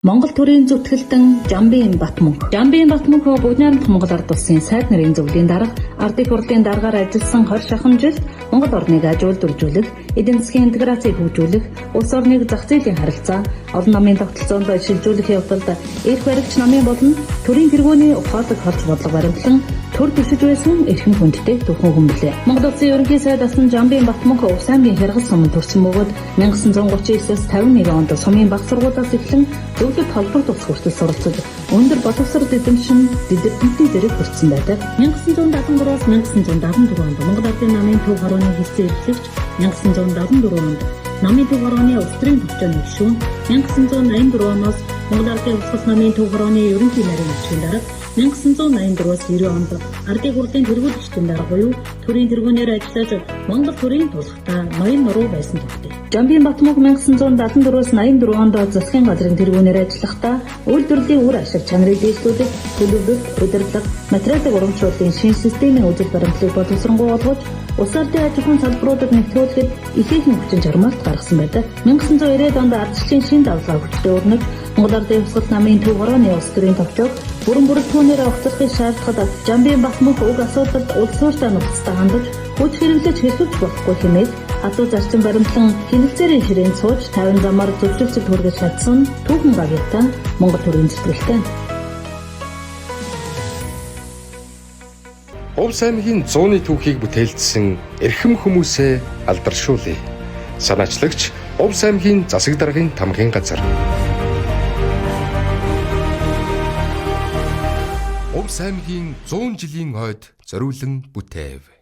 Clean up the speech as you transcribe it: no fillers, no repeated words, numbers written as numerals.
Монгол төрийн зүтгэлтэн Жамбын Батмөнх. Жамбын Батмөнх бүгд найрамдах Монгол ард улсын сайд нарын зөвлөлийн дарга, ардын хурлын даргаар ажилласан 20 шахан жил Монгол орныг ажилуулжүүлэх, эдийн засгийн интеграцийг хөгжүүлэх, улс орныг зах зээлийн харилцаа, олон намын тогтолцоонд шилжүүлэх явдалд эрх баригч намын болон төрийн тэргүүний ухаалаг харж бодлого баримтлан төр төшөж байсан эрхэм хүндтэй түүхэн хүн билээ. Монгол Улсын ерөнхий сайд асан Жамбын Батмөнх Увс аймгийн Хэргэл суманд төрсөн бөгөөд 1939-с 51 онд сумын баг сургуулиас эхлэн зөвлөлт холбогд ус хүртэл суралцаж өндөр боловсрол эзэмшин дидэрхэнтний зэрэг хүрсэн байдаг. 1973-аас 1974 онд Монгол Ардын намын төв хорооны хэлцээ эвлэгч, 1974 онд намын төв хорооны улс төрийн төвчөөний гишүүн, 1984 оноос Монгол Ардын улс намын төв хорооны ерөнхий нарийн ачгийн дарга, 1984-аас 90 онд ардын хурлын тэргүүлэгчдийн дарга буюу төрийн тэргүүнээр ажиллаж Монгол төрийн тулхтаа ноён нуруу байсан төгтөй. Жамбын Батмөнх 1974-аас 84 онд засгийн газрын тэргүүнээр ажиллахдаа үйлдвэрлэлийн үр ашиг чанарыг дэвшүүлэх, төлөвлөлт, удирдлага, материалын урамшууллын шинэ системийн үйл баримтлалыг боловсронгуй болгож, улс ардын аж ахуйн салбаруудад нэвтрүүлэхэд ихээхэн хүчин чармайлт гаргасан байдаг. 1990-ад онд ардчлалын шинэ давлгаа хүчтэй өрнөж, Монгол Ардын Хувьсгал намын төв хорооны улс төрийн товчоог бүрэн бүрэлдэхүүнээр огцлохыг шаардахад Жамбын Батмөнх уг асуудалд улс хууртаа нухацтай хандаж, хүч хэрэглэж хэлбэж болохгүй хэмээн адуу зарчим баримтлан хяналтын ширээнд сууж 50 замаар зөвшөөрлөд хүргэж чадсан түүхэн багийнхан Монгол төрийн зүтгэлтэй. Увс аймгийн 100-ны түүхийг бүтээлдсэн эрхэм хүмүүсээ алдаршуулъя. Санаачлагч Увс аймгийн засаг даргын тамгын газар. Увс аймгийн 100 жилийн хойд зориулан бүтээв.